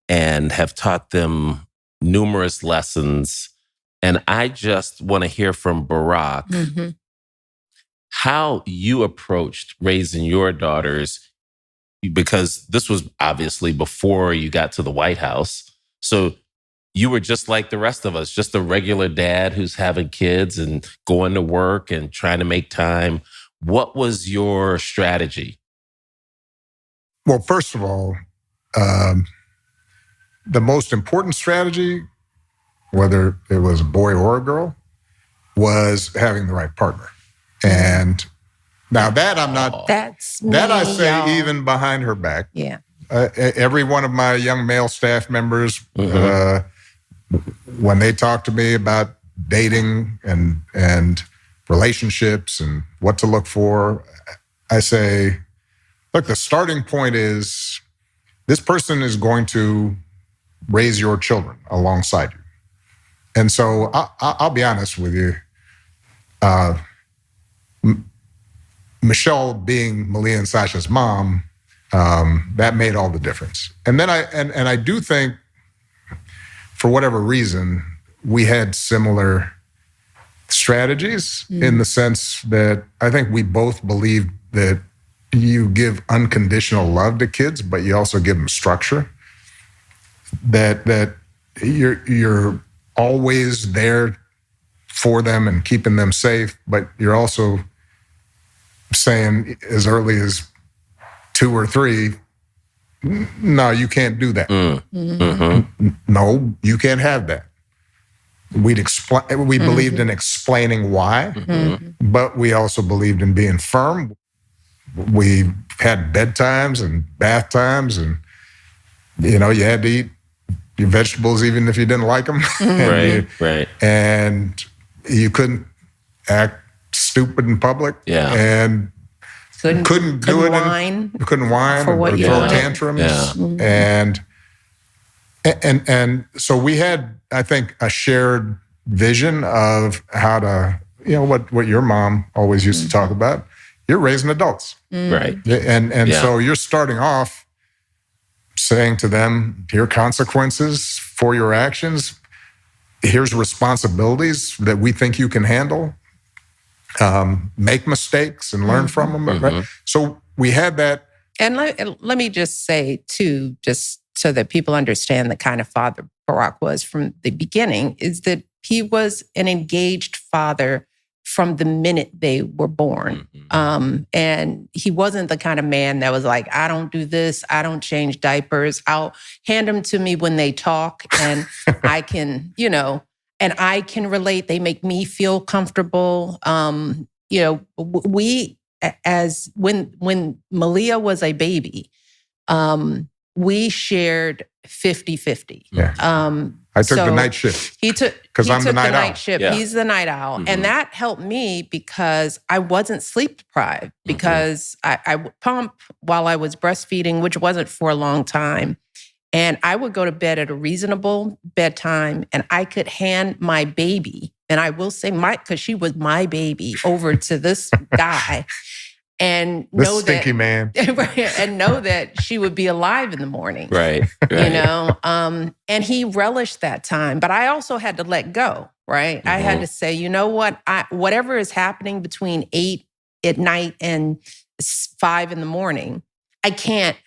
and have taught them numerous lessons. And I just want to hear from Barack how you approached raising your daughters, because this was obviously before you got to the White House. So you were just like the rest of us, just a regular dad who's having kids and going to work and trying to make time. What was your strategy? Well, first of all, the most important strategy, whether it was a boy or a girl, was having the right partner. And now that I'm not, that's me, that I say y'all. even behind her back. Yeah. Every one of my young male staff members, when they talk to me about dating and relationships and what to look for, I say, look, the starting point is this person is going to raise your children alongside you. And so I'll be honest with you. Michelle being Malia and Sasha's mom, that made all the difference. And then I do think, for whatever reason, we had similar strategies in the sense that I think we both believed that you give unconditional love to kids, but you also give them structure. That you're always there for them and keeping them safe, but you're also saying as early as 2 or 3, no, you can't do that. No, you can't have that. We believed in explaining why, but we also believed in being firm. We had bedtimes and bath times, and you had to eat your vegetables even if you didn't like them. Right. And you couldn't act stupid in public. Yeah. And couldn't do it. Couldn't whine for what or you throw wanted. tantrums. Yeah. And so we had, I think, a shared vision of how to, what your mom always used to talk about. You're raising adults. Right. And so you're starting off saying to them, here are consequences for your actions. Here's responsibilities that we think you can handle. Make mistakes and learn from them. Right? So we had that. And let me just say, too, just so that people understand the kind of father Barack was from the beginning, is that he was an engaged father from the minute they were born. And he wasn't the kind of man that was like, I don't do this, I don't change diapers. I'll hand them to me when they talk and I can, and I can relate. They make me feel comfortable. We, as when Malia was a baby, we shared 50-50. Yeah. I took the night shift. Because I'm the night owl. Shift. Yeah. He's the night owl. And that helped me because I wasn't sleep deprived, because I would pump while I was breastfeeding, which wasn't for a long time. And I would go to bed at a reasonable bedtime, and I could hand my baby, and I will say because she was my baby, over to this guy. And know stinky that, man. And know that she would be alive in the morning. Right. And he relished that time. But I also had to let go, right? I had to say, you know what? Whatever is happening between 8 at night and 5 in the morning, I can't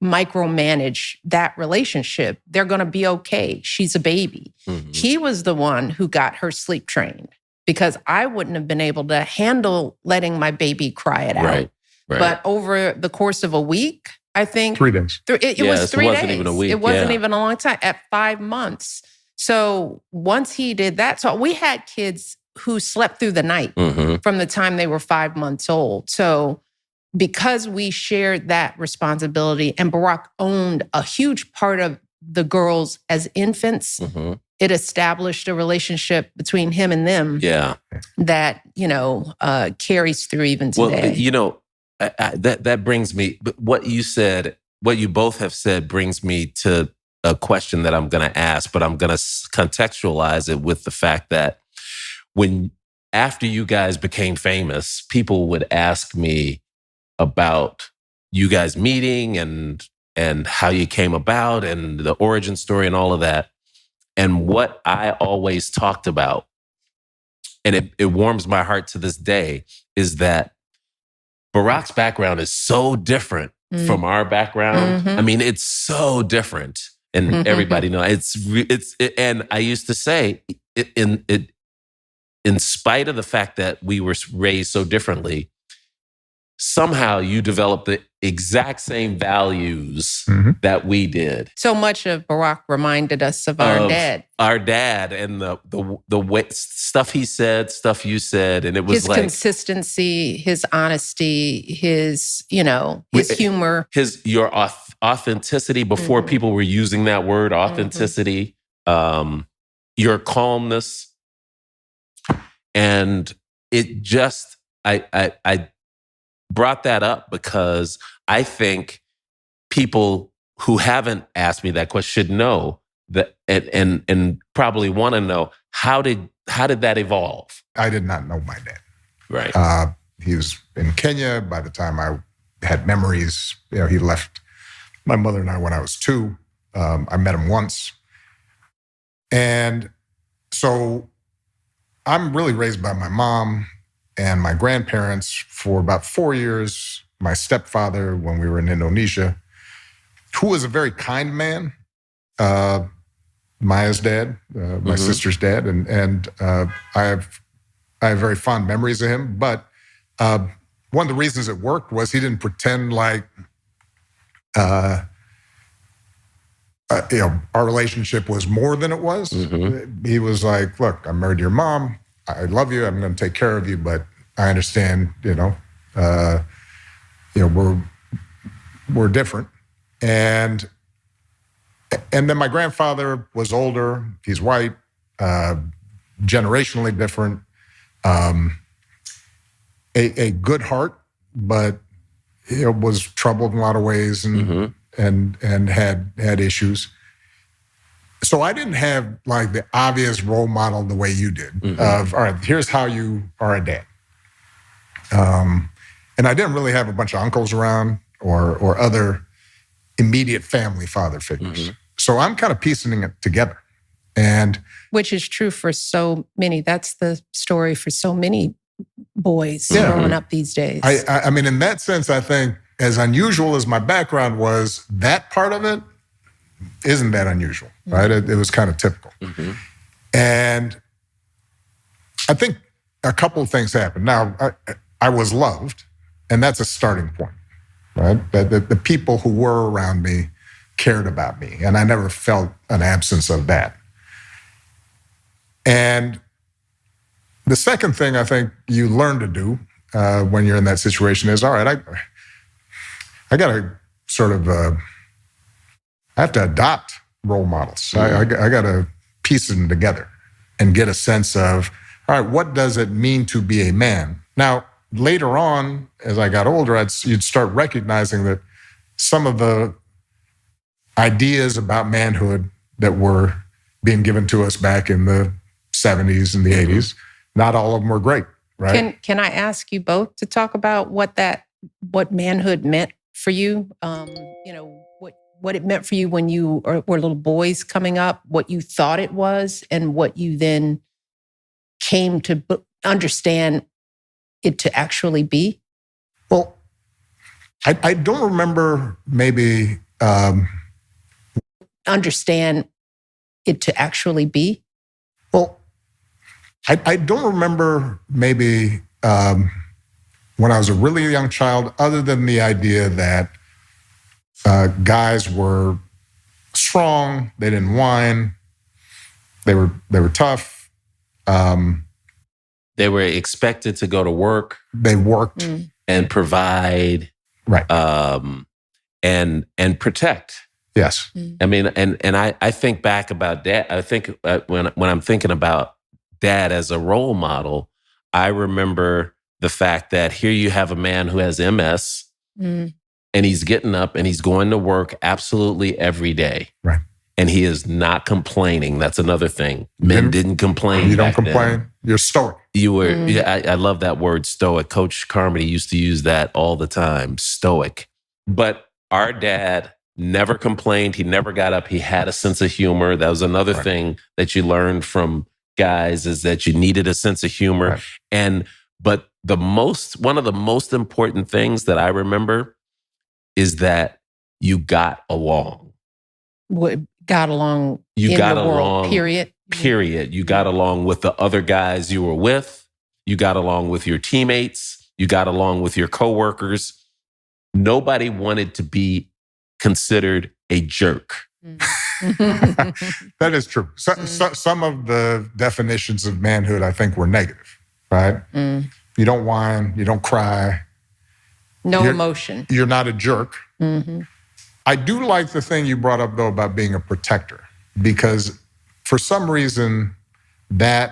micromanage that relationship. They're going to be okay. She's a baby. He was the one who got her sleep trained, because I wouldn't have been able to handle letting my baby cry it out. Right. But over the course of a week, I think 3 days. It was 3 days. It wasn't even a week. It wasn't even a long time. At 5 months. So once he did that, so we had kids who slept through the night from the time they were 5 months old. So because we shared that responsibility, and Barack owned a huge part of the girls as infants, it established a relationship between him and them that, carries through even today. Well, that brings me, what you said, what you both have said brings me to a question that I'm going to ask, but I'm going to contextualize it with the fact that after you guys became famous, people would ask me about you guys meeting and and how you came about and the origin story and all of that. And what I always talked about, and it warms my heart to this day, is that Barack's background is so different from our background. I mean, it's so different, and everybody knows and I used to say, in spite of the fact that we were raised so differently, somehow you developed the exact same values that we did. So much of Barack reminded us of our dad. Our dad, and the way, stuff he said, stuff you said, and it was his consistency, his honesty, his humor, your authenticity before people were using that word, authenticity, your calmness, and it just I brought that up because I think people who haven't asked me that question should know that, and probably want to know, how did that evolve? I did not know my dad. Right. He was in Kenya by the time I had memories. He left my mother and I when I was 2. I met him once. And so I'm really raised by my mom and my grandparents for about 4 years. My stepfather, when we were in Indonesia, who was a very kind man, Maya's dad, my sister's dad, and I have very fond memories of him. But one of the reasons it worked was he didn't pretend like our relationship was more than it was. He was like, "Look, I'm married to your mom. I love you. I'm going to take care of you, but I understand, we're different." And then my grandfather was older. He's white, generationally different. A good heart, but was troubled in a lot of ways and had issues. So I didn't have like the obvious role model the way you did of, all right, here's how you are a dad. And I didn't really have a bunch of uncles around or other immediate family father figures. So I'm kind of piecing it together. And which is true for so many. That's the story for so many boys growing up these days. I mean, in that sense, I think as unusual as my background was, that part of it isn't that unusual, right? It was kind of typical. And I think a couple of things happened. Now, I was loved, and that's a starting point, right? The people who were around me cared about me, and I never felt an absence of that. And the second thing I think you learn to do when you're in that situation is, all right, I got to sort of, I have to adopt role models. I got to piece them together and get a sense of, all right, what does it mean to be a man? Now, later on, as I got older, you'd start recognizing that some of the ideas about manhood that were being given to us back in the 70s and the 80s, not all of them were great, right? Can I ask you both to talk about what manhood meant for you? What it meant for you when you were little boys coming up, what you thought it was, and what you then came to understand it to actually be? Well, I don't remember maybe... understand it to actually be? Well, I don't remember maybe when I was a really young child, other than the idea that guys were strong, they didn't whine, they were tough. They were expected to go to work. They worked and provide, right, and protect. Yes. I mean, and I think back about Dad. I think when I'm thinking about Dad as a role model, I remember the fact that here you have a man who has MS, and he's getting up and he's going to work absolutely every day. Right. And he is not complaining. That's another thing. Men didn't complain. You don't complain. Then. You're stoic. You were. I love that word, stoic. Coach Carmody used to use that all the time. Stoic. But our dad never complained. He never got up. He had a sense of humor. That was another Right. thing that you learned from guys, is that you needed a sense of humor. Right. But one of the most important things that I remember is that you got along. Got along You in got the world, along, period. period. You got along with the other guys you were with. You got along with your teammates. You got along with your coworkers. Nobody wanted to be considered a jerk. That is true. Some of the definitions of manhood, I think, were negative, right? You don't whine, you don't cry. No emotion. You're not a jerk. Mm-hmm. I do like the thing you brought up, though, about being a protector, because for some reason that